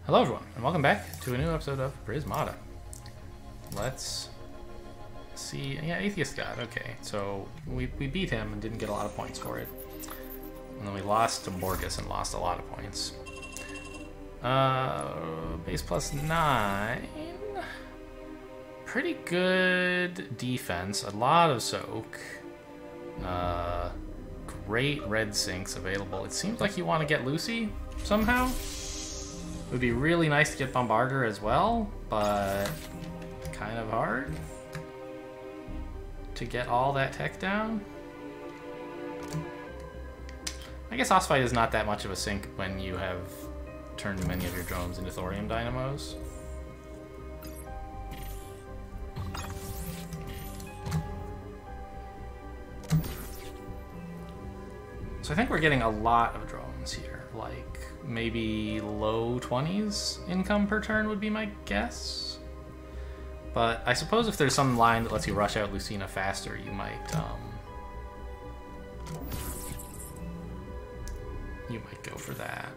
Hello everyone, and welcome back to a new episode of Prismata. Let's see, yeah, Atheist God, okay. So we beat him and didn't get a lot of points for it. And then we lost to Borgus and lost a lot of points. Base plus 9. Pretty good defense, a lot of soak. Great red sinks available. It seems like you want to get Lucy somehow. It would be really nice to get Bombarder as well, but kind of hard to get all that tech down. I guess Osphite is not that much of a sink when you have turned many of your drones into thorium dynamos. So I think we're getting a lot of drones here, like maybe low 20s income per turn would be my guess. But I suppose if there's some line that lets you rush out Lucina faster, you might go for that.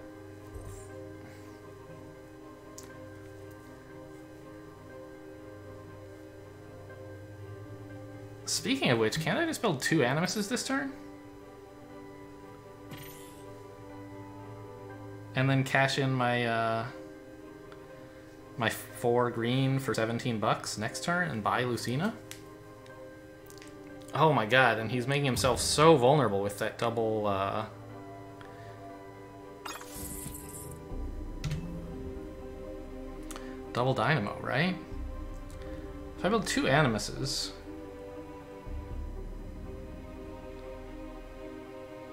Speaking of which, can't I just build 2 Animuses this turn? And then cash in my my 4 green for 17 bucks next turn and buy Lucina? Oh my god, and he's making himself so vulnerable with that double double dynamo, right? If I build 2 Animuses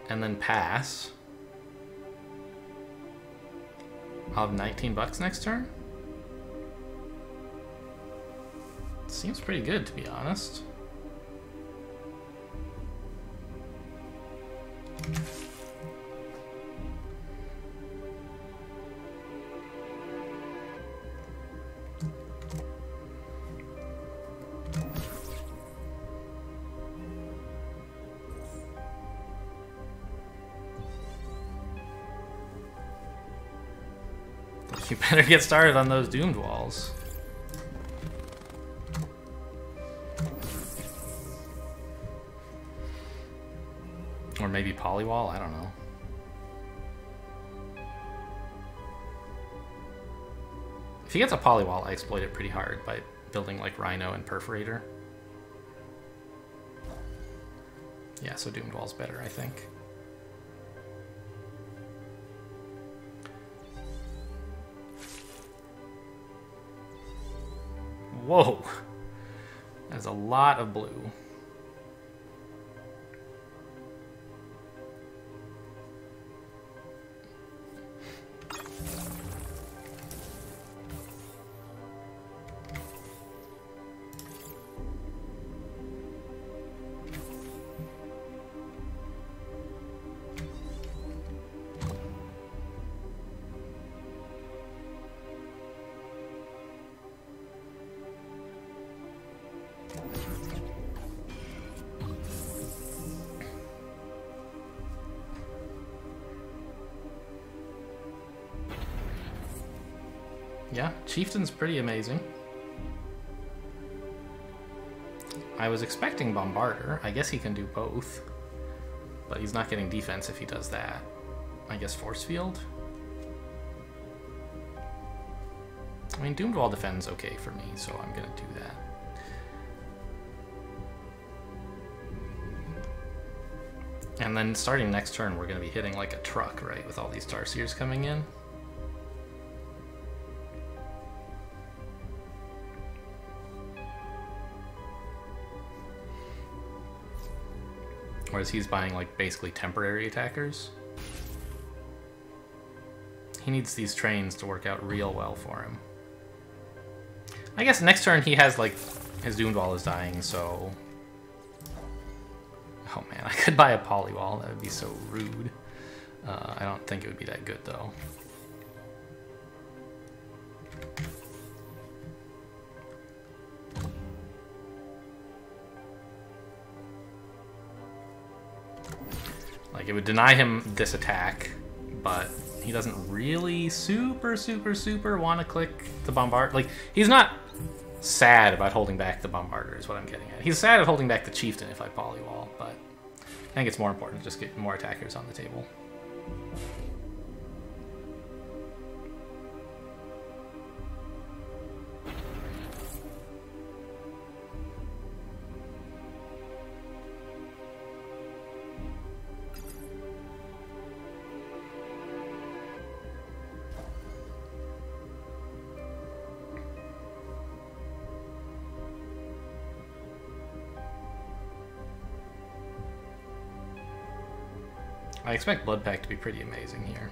and then pass, I'll have 19 bucks next turn? Seems pretty good, to be honest. You better get started on those doomed walls. Or maybe polywall, I don't know. If he gets a polywall, I exploit it pretty hard by building like Rhino and Perforator. Yeah, so doomed wall's better, I think. Whoa, that's a lot of blue. Yeah, Chieftain's pretty amazing. I was expecting Bombarder. I guess he can do both. But he's not getting defense if he does that. I guess Force Field? I mean, Doomed Wall defends okay for me, so I'm gonna do that. And then starting next turn, we're gonna be hitting like a truck, right? With all these Tarsiers coming in. Whereas he's buying like basically temporary attackers. He needs these trains to work out real well for him. I guess next turn he has like his Doomed Wall is dying, so oh man, I could buy a polywall. That would be so rude. I don't think it would be that good though. Like, it would deny him this attack, but he doesn't really super want to click the bombard. Like, he's not sad about holding back the bombarder is what I'm getting at. He's sad at holding back the chieftain if I polywall, but I think it's more important to just get more attackers on the table. I expect Blood Pact to be pretty amazing here.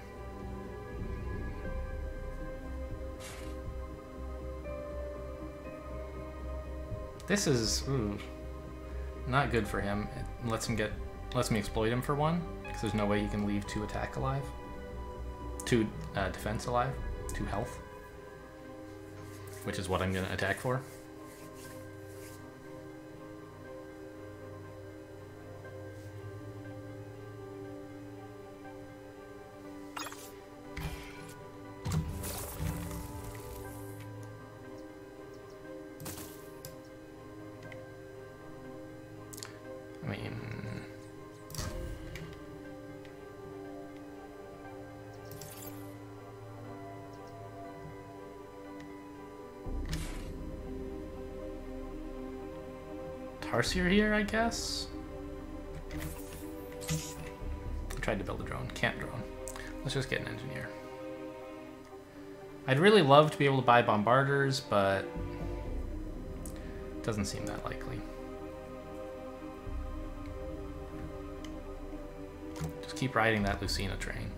This is not good for him. It lets me exploit him for one, because there's no way he can leave 2 attack alive. 2 defense alive, 2 health. Which is what I'm gonna attack for. Tarsier here, I guess? I tried to build a drone. Can't drone. Let's just get an engineer. I'd really love to be able to buy bombarders, but it doesn't seem that likely. Just keep riding that Lucina train.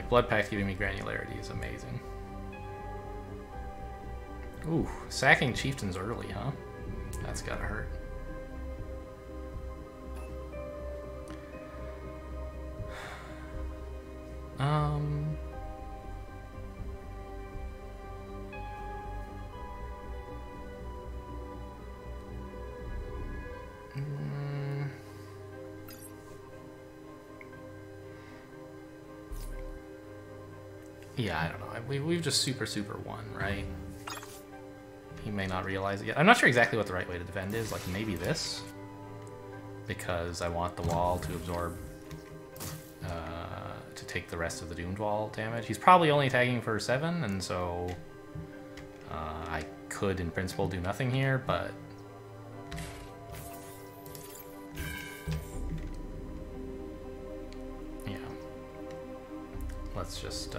Blood Pact giving me granularity is amazing. Ooh, sacking chieftains early, huh? That's gotta hurt. Yeah, I don't know. We've just super won, right? He may not realize it yet. I'm not sure exactly what the right way to defend is. Like, maybe this? Because I want the wall to absorb... to take the rest of the doomed wall damage. He's probably only attacking for 7, and so... I could, in principle, do nothing here, but... yeah. Let's just,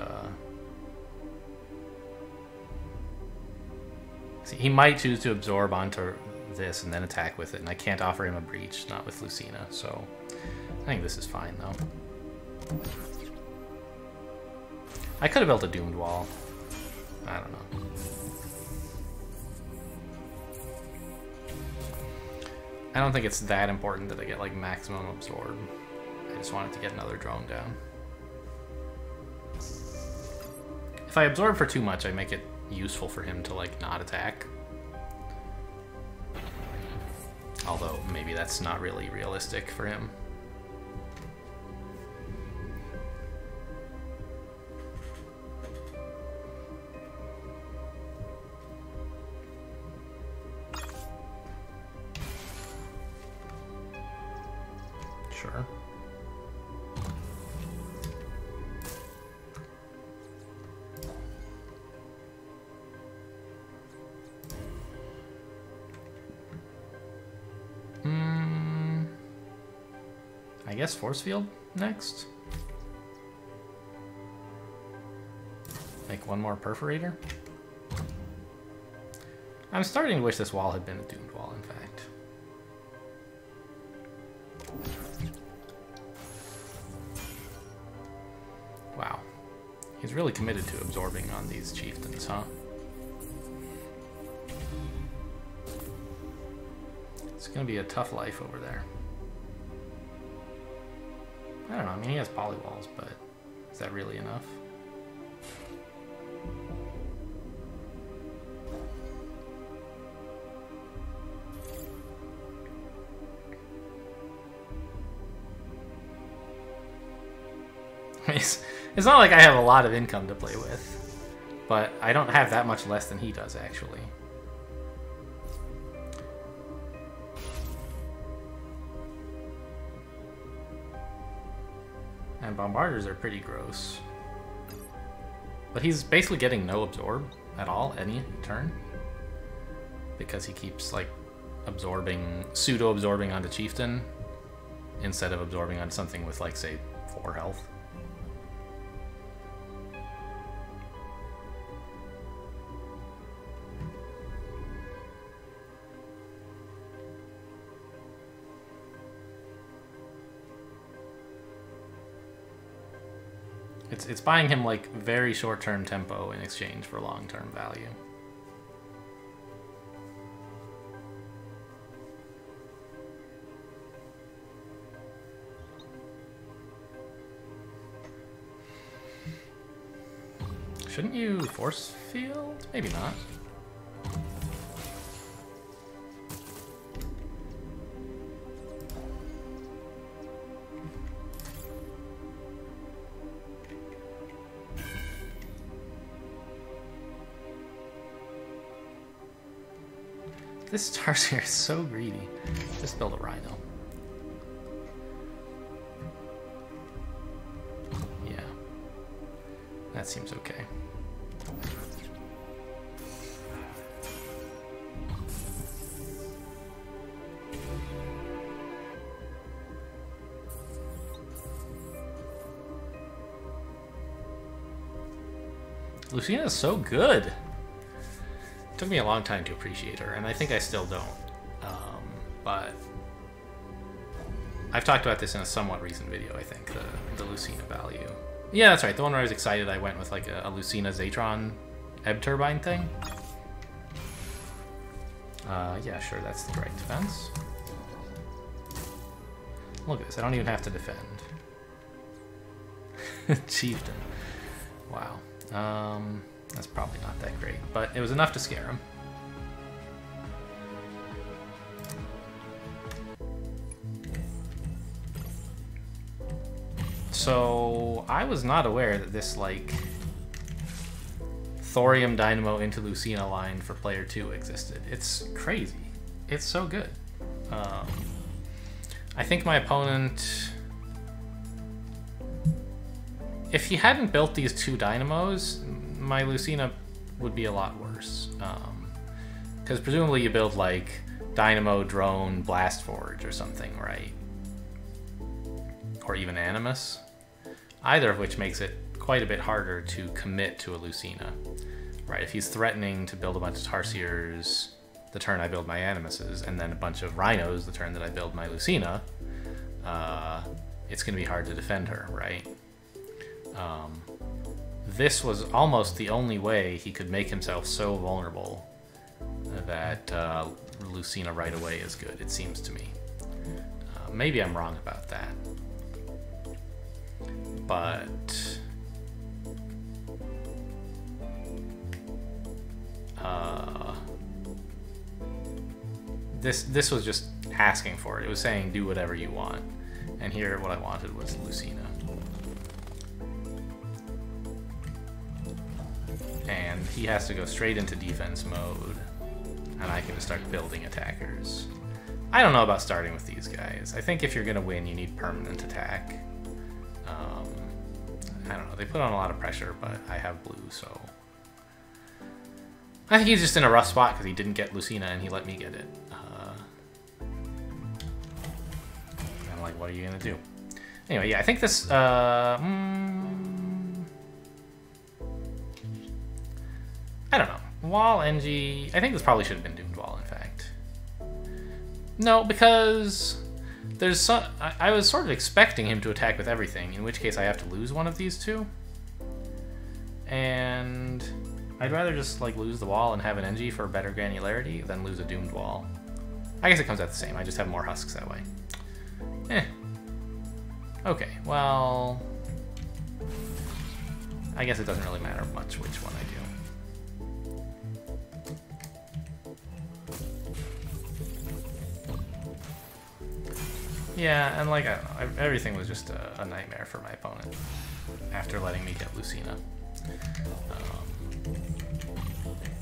See, he might choose to absorb onto this and then attack with it, and I can't offer him a breach, not with Lucina, so I think this is fine, though. I could have built a doomed wall. I don't know. I don't think it's that important that I get, like, maximum absorb. I just wanted to get another drone down. If I absorb for too much, I make it useful for him to, like, not attack. Although, maybe that's not really realistic for him. Sure. I guess force field next. Make one more perforator. I'm starting to wish this wall had been a doomed wall, in fact. Wow. He's really committed to absorbing on these chieftains, huh? It's gonna be a tough life over there. I don't know, I mean, he has polywalls, but is that really enough? It's not like I have a lot of income to play with, but I don't have that much less than he does, actually. And bombarders are pretty gross. But he's basically getting no absorb at all, any turn. Because he keeps, like, pseudo-absorbing onto Chieftain instead of absorbing on something with, like, say, 4 health. It's buying him, like, very short-term tempo in exchange for long-term value. Shouldn't you force field? Maybe not. This Starseer is so greedy. Just build a Rhino. Yeah. That seems okay. Lucina is so good. It took me a long time to appreciate her, and I think I still don't. But I've talked about this in a somewhat recent video, I think, the Lucina value. Yeah, that's right. The one where I was excited, I went with like a Lucina Zatron Ebb Turbine thing. Yeah, sure, that's the correct defense. Look at this, I don't even have to defend. Chieftain. Wow. That's probably not that great, but it was enough to scare him. So I was not aware that this like Thorium Dynamo into Lucina line for player 2 existed. It's crazy. It's so good. I think my opponent, if he hadn't built these 2 Dynamos, my Lucina would be a lot worse. Because presumably you build like Dynamo, Drone, Blast Forge or something, right? Or even Animus. Either of which makes it quite a bit harder to commit to a Lucina. Right, if he's threatening to build a bunch of Tarsiers the turn I build my Animuses, and then a bunch of Rhinos the turn that I build my Lucina, it's going to be hard to defend her, right? This was almost the only way he could make himself so vulnerable that Lucina right away is good, it seems to me. Maybe I'm wrong about that. But this was just asking for it. It was saying do whatever you want, and here what I wanted was Lucina. And he has to go straight into defense mode, and I can just start building attackers. I don't know about starting with these guys. I think if you're gonna win, you need permanent attack. I don't know, they put on a lot of pressure, but I have blue, so... I think he's just in a rough spot because he didn't get Lucina and he let me get it. I'm like, what are you gonna do? Anyway, yeah, I think this... I don't know. Wall, NG... I think this probably should have been Doomed Wall, in fact. No, because... there's some... I was sort of expecting him to attack with everything, in which case I have to lose one of these 2. And... I'd rather just, like, lose the wall and have an NG for better granularity than lose a Doomed Wall. I guess it comes out the same. I just have more husks that way. Okay, well... I guess it doesn't really matter much which one I do. Yeah, and like, I don't know, everything was just a nightmare for my opponent after letting me get Lucina.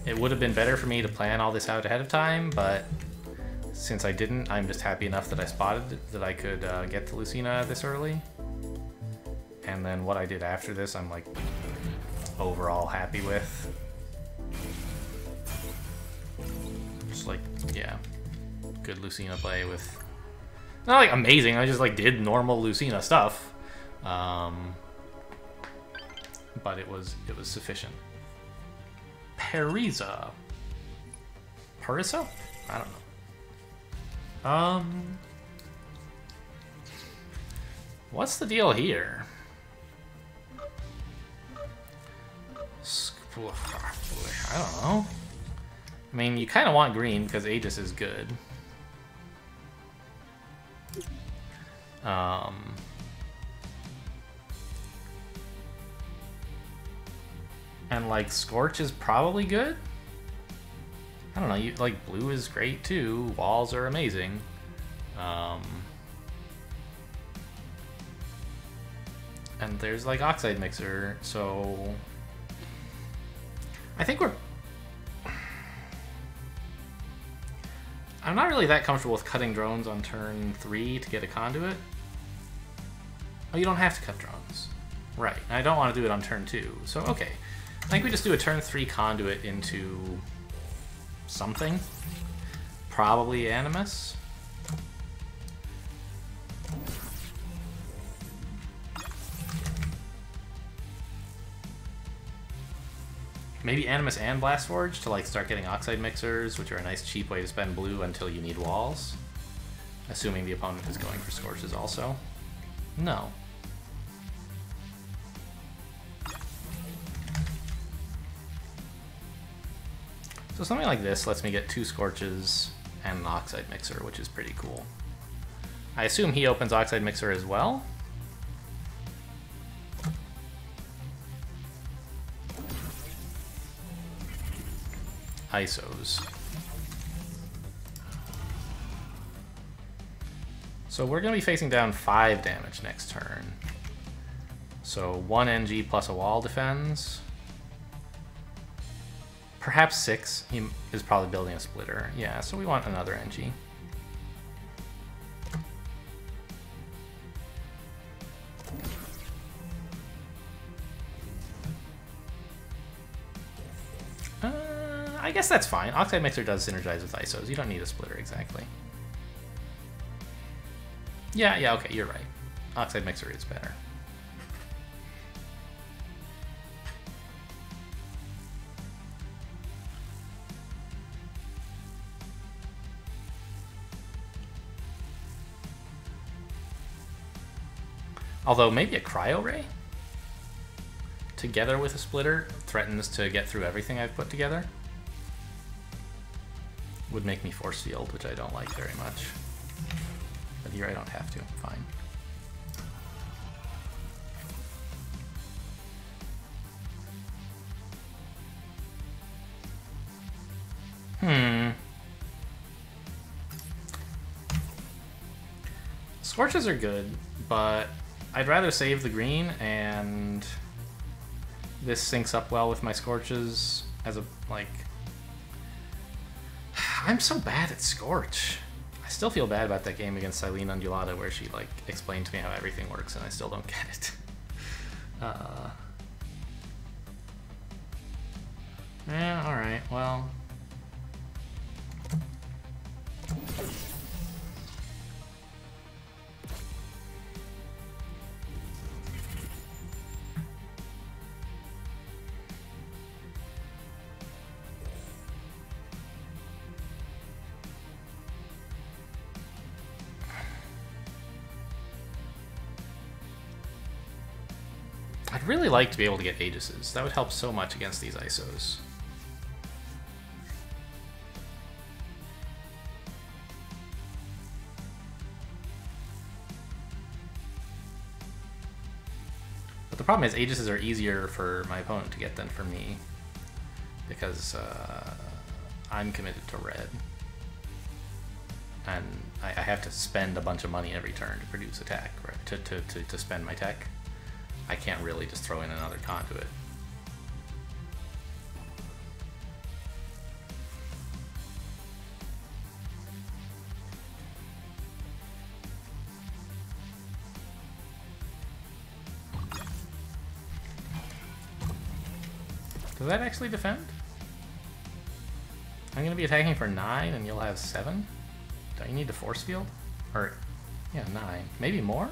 It would have been better for me to plan all this out ahead of time, but since I didn't, I'm just happy enough that I spotted that I could get to Lucina this early. And then what I did after this, I'm like overall happy with. Just like, yeah, good Lucina play with, not like amazing, I just like did normal Lucina stuff. But it was sufficient. Parisa. Parisa? I don't know. What's the deal here? I don't know. I mean, you kind of want green because Aegis is good. And like Scorch is probably good. I don't know. You like blue is great too. Walls are amazing. And there's like Oxide Mixer, so I think I'm not really that comfortable with cutting drones on turn 3 to get a conduit. Oh, you don't have to cut drones. Right, I don't want to do it on turn 2, so okay. I think we just do a turn 3 conduit into something. Probably Animus. Maybe Animus and Blast Forge to like start getting Oxide Mixers, which are a nice cheap way to spend blue until you need walls. Assuming the opponent is going for Scorches also. No. So something like this lets me get 2 Scorches and an Oxide Mixer, which is pretty cool. I assume he opens Oxide Mixer as well. ISOs. So we're going to be facing down 5 damage next turn. So 1 NG plus a wall defends. Perhaps 6. He is probably building a splitter. Yeah, so we want another NG. I guess that's fine. Oxide Mixer does synergize with ISOs. You don't need a splitter exactly. Yeah, okay, you're right. Oxide Mixer is better. Although maybe a Cryo Ray together with a splitter threatens to get through everything I've put together. Would make me force field, which I don't like very much. But here I don't have to. Fine. Scorches are good, but I'd rather save the green, and this syncs up well with my Scorches as a, like... I'm so bad at Scorch. I still feel bad about that game against Silene Undulata where she, like, explained to me how everything works and I still don't get it. Yeah, alright, well... I'd really like to be able to get Aegises. That would help so much against these ISOs. But the problem is Aegises are easier for my opponent to get than for me, because I'm committed to red. and I have to spend a bunch of money every turn to produce attack, right? To spend my tech. I can't really just throw in another conduit. Does that actually defend? I'm going to be attacking for 9 and you'll have 7? Don't you need to force field? Or, yeah, 9. Maybe more?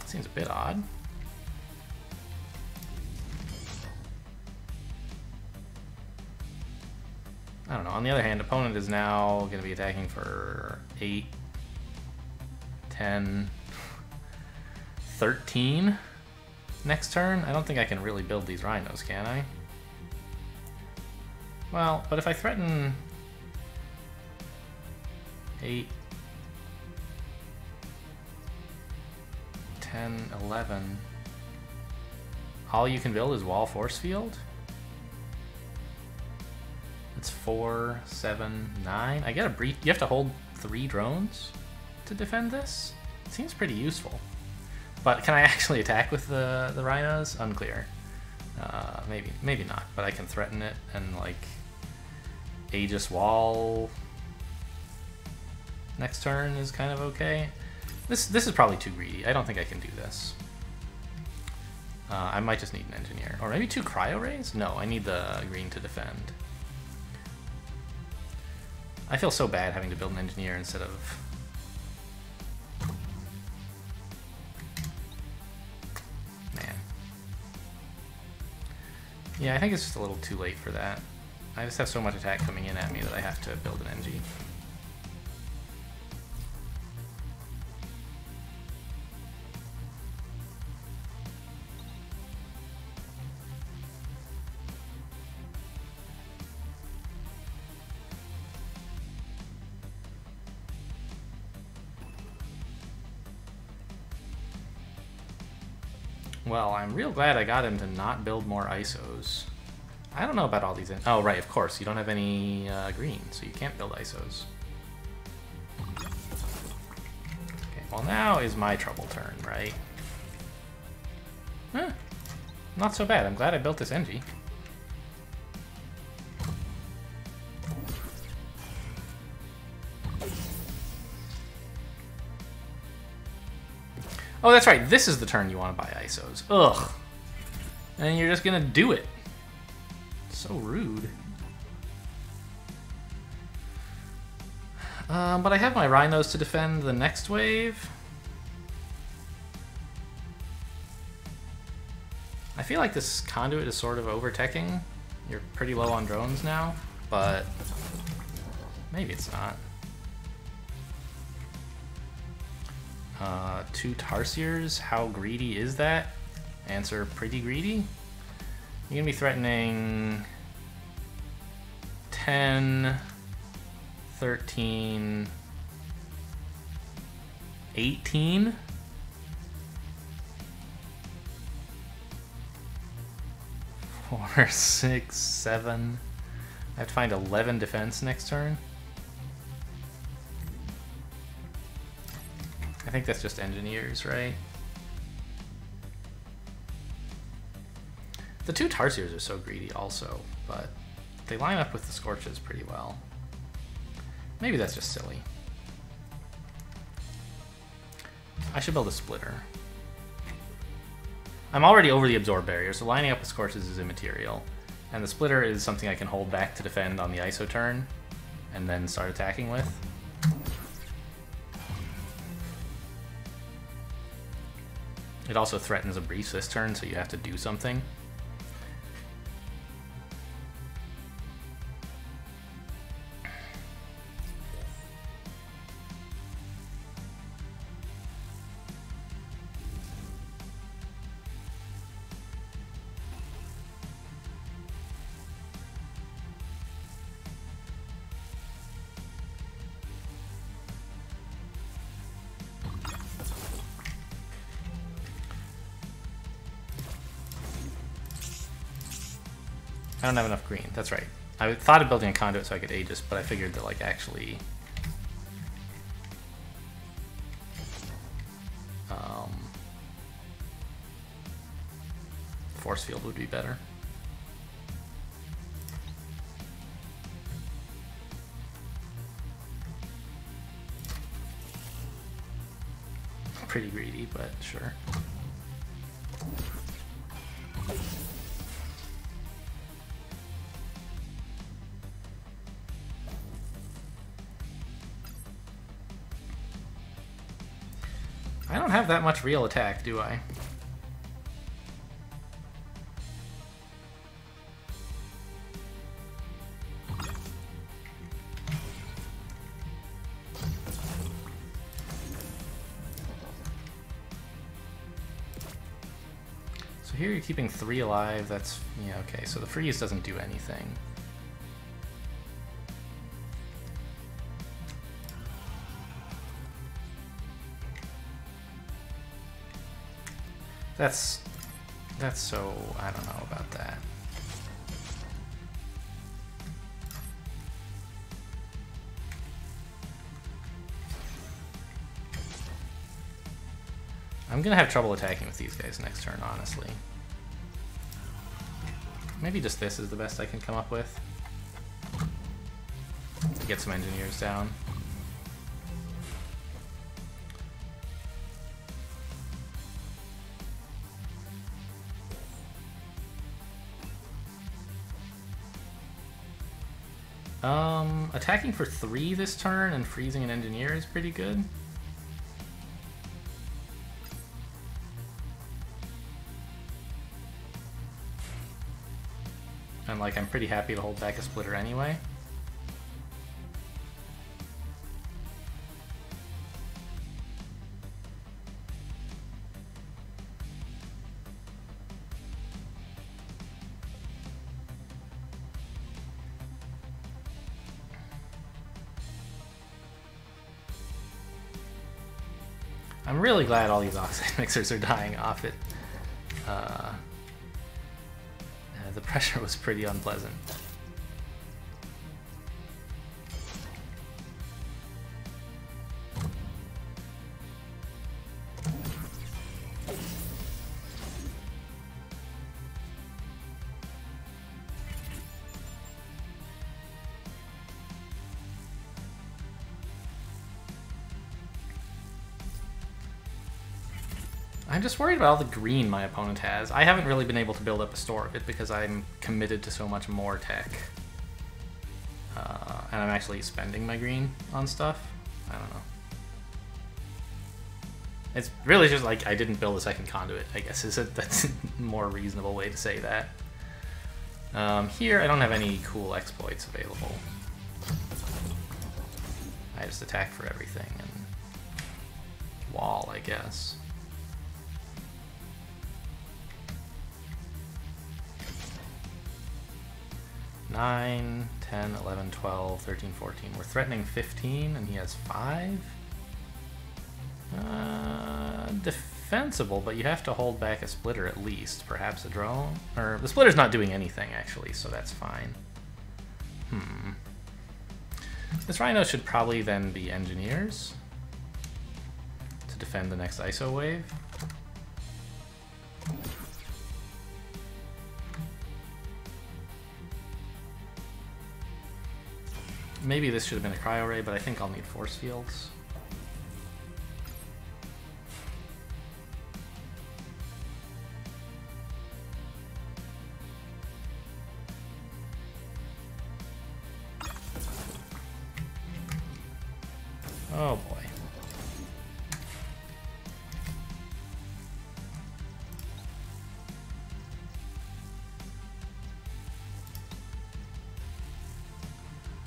Seems a bit odd. I don't know. On the other hand, opponent is now going to be attacking for 8, 10, 13 next turn. I don't think I can really build these rhinos, can I? Well, but if I threaten 8, 10, 11, all you can build is wall force field? It's 4, 7, 9. I get a brief. You have to hold 3 drones to defend this? It seems pretty useful. But can I actually attack with the rhinos? Unclear. Maybe not, but I can threaten it and like Aegis Wall next turn is kind of okay. This is probably too greedy. I don't think I can do this. I might just need an engineer. Or maybe 2 cryo rays? No, I need the green to defend. I feel so bad having to build an engineer instead of... Man. Yeah, I think it's just a little too late for that. I just have so much attack coming in at me that I have to build an NG. Well, I'm real glad I got him to not build more ISOs. I don't know about all these. Oh, right, of course. You don't have any green, so you can't build ISOs. Okay, well, now is my trouble turn, right? Huh. Not so bad. I'm glad I built this NG. Oh, that's right. This is the turn you want to buy ISOs. Ugh. And you're just going to do it. So rude. But I have my rhinos to defend the next wave. I feel like this conduit is sort of over-teching. You're pretty low on drones now, but maybe it's not. 2 Tarsiers, how greedy is that? Answer, pretty greedy. You're gonna be threatening 10, 13, 18. Four, 6, 7. I have to find 11 defense next turn. I think that's just engineers, right? The 2 Tarsiers are so greedy also, but they line up with the Scorches pretty well. Maybe that's just silly. I should build a splitter. I'm already over the absorb barrier, so lining up with Scorches is immaterial. And the splitter is something I can hold back to defend on the ISO turn, and then start attacking with. It also threatens a breach this turn, so you have to do something. I don't have enough green, that's right. I thought of building a conduit so I could Aegis, but I figured that like actually force field would be better. Pretty greedy, but sure. I don't have that much real attack, do I? So here you're keeping 3 alive, that's... yeah, okay, so the freeze doesn't do anything. That's so... I don't know about that. I'm gonna have trouble attacking with these guys next turn, honestly. Maybe just this is the best I can come up with. To get some engineers down. Attacking for 3 this turn and freezing an engineer is pretty good. And like, I'm pretty happy to hold back a splitter anyway. I'm really glad all these oxide mixers are dying off it. The pressure was pretty unpleasant. I'm just worried about all the green my opponent has. I haven't really been able to build up a store of it because I'm committed to so much more tech. And I'm actually spending my green on stuff. I don't know. It's really just like I didn't build a second conduit, I guess. That's a more reasonable way to say that. Here, I don't have any cool exploits available. I just attack for everything and wall, I guess. Nine, 10, 11, 12, 13, 14. We're threatening 15, and he has 5. Defensible, but you have to hold back a splitter at least. Perhaps a drone? Or the splitter's not doing anything, actually, so that's fine. This Rhino should probably then be engineers to defend the next ISO wave. Maybe this should have been a cryo ray, but I think I'll need force fields. Oh boy.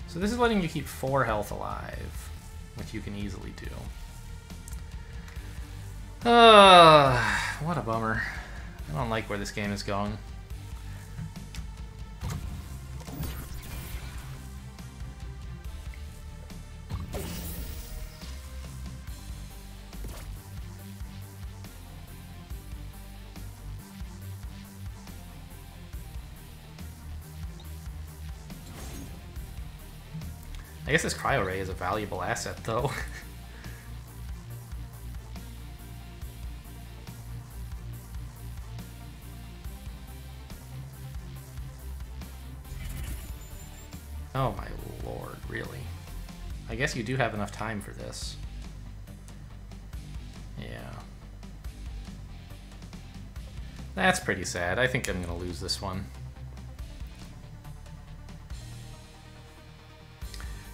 So this is letting you keep 4 health alive, which you can easily do. What a bummer. I don't like where this game is going. I guess this cryo ray is a valuable asset, though. Oh my lord, really? I guess you do have enough time for this. Yeah. That's pretty sad. I think I'm gonna lose this one.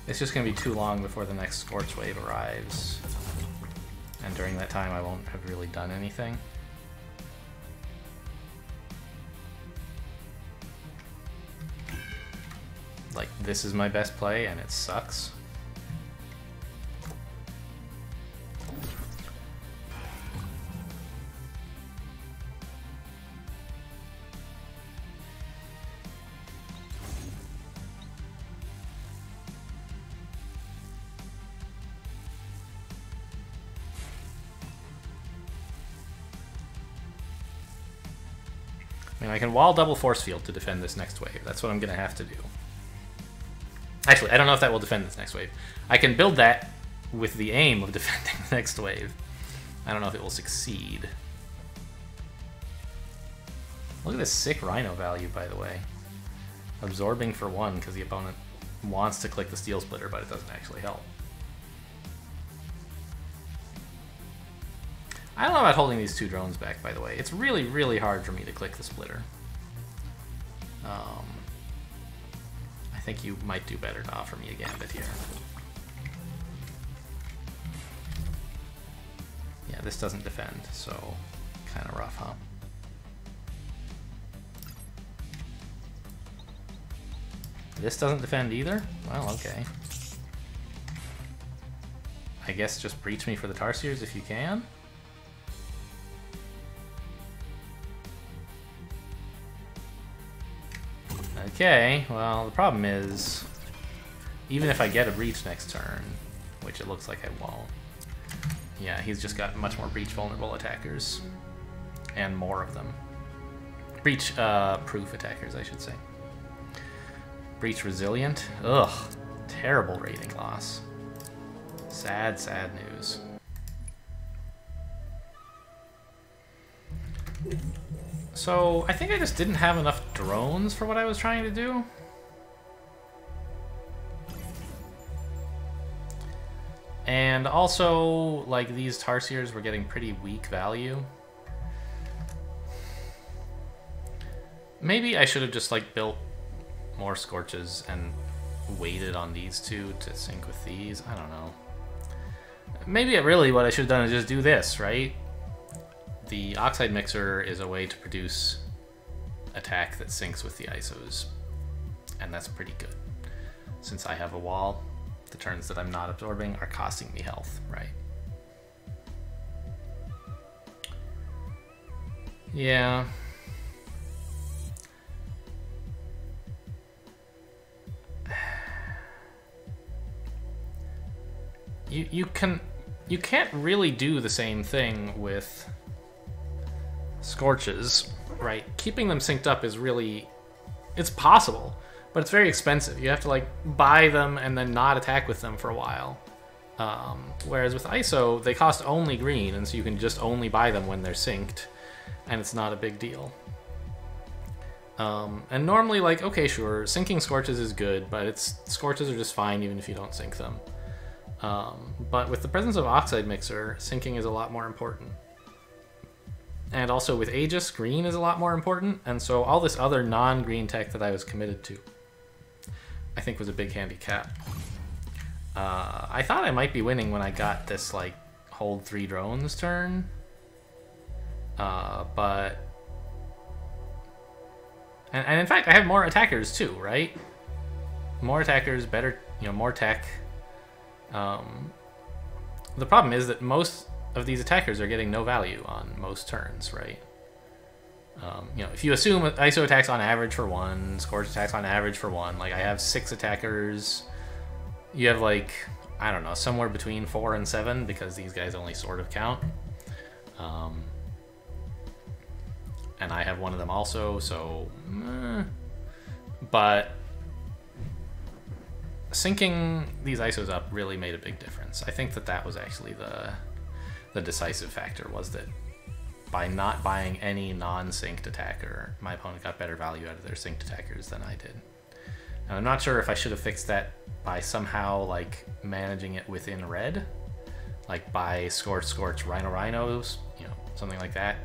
It's just gonna be too long before the next Scorch Wave arrives. And during that time I won't have really done anything. Like, this is my best play and it sucks. I mean, I can wall double force field to defend this next wave. That's what I'm gonna have to do. Actually, I don't know if that will defend this next wave. I can build that with the aim of defending the next wave. I don't know if it will succeed. Look at this sick Rhino value, by the way. Absorbing for 1 because the opponent wants to click the Steel Splitter, but it doesn't actually help. I don't know about holding these 2 drones back, by the way. It's really, really hard for me to click the Splitter. I think you might do better to offer me a Gambit here. Yeah, this doesn't defend, so kind of rough, huh? This doesn't defend either? Well, okay. I guess just breach me for the Tarsiers if you can. Okay, well, the problem is, even if I get a breach next turn, which it looks like I won't, yeah, he's just got much more breach vulnerable attackers, and more of them. Breach proof attackers, I should say. Breach resilient, ugh, terrible rating loss. Sad, sad news. So, I think I just didn't have enough drones for what I was trying to do. And also, like, these Tarsiers were getting pretty weak value. Maybe I should have just, like, built more Scorches and waited on these 2 to sync with these. I don't know. Maybe really what I should have done is just do this, right? The Oxide Mixer is a way to produce attack that syncs with the ISOs, and that's pretty good. Since I have a wall, the turns that I'm not absorbing are costing me health, right? Yeah. You can't really do the same thing with Scorches, right? Keeping them synced up is really, it's possible, but it's very expensive. You have to like buy them and then not attack with them for a while. Whereas with ISO, they cost only green, and so you can just only buy them when they're synced, and it's not a big deal. And normally, like, okay, sure, syncing Scorches is good, but Scorches are just fine even if you don't sync them. But with the presence of Oxide Mixer, syncing is a lot more important. And also with Aegis, green is a lot more important, and so all this other non-green tech that I was committed to, I think was a big handicap. I thought I might be winning when I got this, like, hold 3 drones turn. But... And in fact, I have more attackers too, right? More attackers, better, you know, more tech. The problem is that most of these attackers are getting no value on most turns, right? You know, if you assume ISO attacks on average for 1, Scorch attacks on average for 1, like I have 6 attackers, you have like, I don't know, somewhere between 4 and 7 because these guys only sort of count. And I have one of them also, so... But syncing these ISOs up really made a big difference. I think that that was actually the decisive factor, was that by not buying any non-synced attacker, my opponent got better value out of their synced attackers than I did. And I'm not sure if I should have fixed that by somehow like managing it within red, like by Scorch, Rhinos, you know, something like that.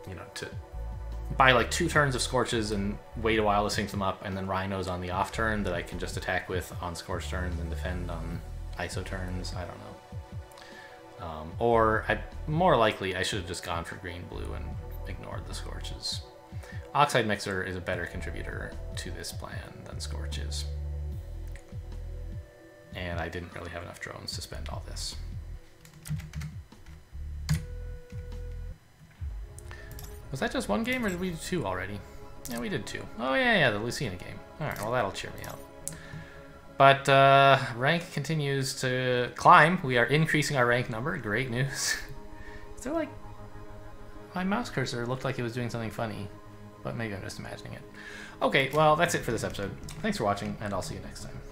You know, to buy like 2 turns of Scorches and wait a while to sync them up, and then Rhinos on the off turn that I can just attack with on Scorch turns and defend on ISO turns. I don't know. Or more likely, I should have just gone for green-blue and ignored the Scorches. Oxide Mixer is a better contributor to this plan than Scorch is. And I didn't really have enough drones to spend all this. Was that just 1 game, or did we do 2 already? Yeah, we did 2. Oh, yeah, the Lucina game. Alright, well, that'll cheer me up. But rank continues to climb. We are increasing our rank number. Great news. Is there like... My mouse cursor looked like it was doing something funny, but maybe I'm just imagining it. Okay, well, that's it for this episode. Thanks for watching, and I'll see you next time.